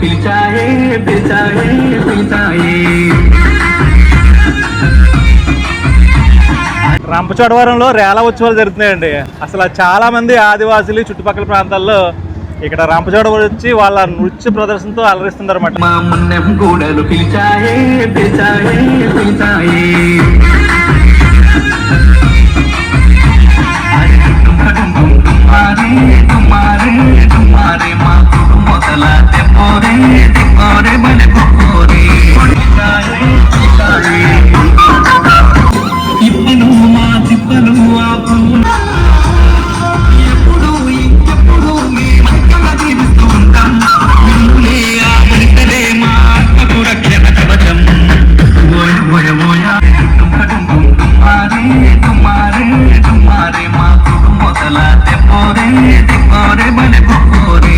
పిలిచాయే పిలిచాయే పిలిచాయే. రంపచోడవరంలో రేలా ఉత్సవాలు జరుగుతున్నాయండి. అసలు చాలా మంది ఆదివాసులు చుట్టుపక్కల ప్రాంతాల్లో ఇక్కడ రంపచోడవరం వచ్చి వాళ్ళ నృత్య ప్రదర్శనతో అలరిస్తున్నారు అన్నమాట. మా మున్నెం గూడలు పిలిచాయే పిలిచాయే పిలిచాయే. తుమ్మారే తుమ్మారే తుమ్మారే మా మొదల తెప్పోరే తెప్పోరే బలి పొక్కోరే. ఇప్పను మా తిప్పలు ఆపు ఎప్పుడు ఇంకెప్పుడు మేమంతా తీరుస్తూ ఉంటాం. మిమ్ములే ఆపరితలే మా ఆత్మకు రక్షణ కవచం. ఓయ ఓయ ఓయ తుమ్మారే తుమ్మారే తుమ్మారే మా మొదల తెప్పోరే తెప్పోరే బలి పొక్కోరే.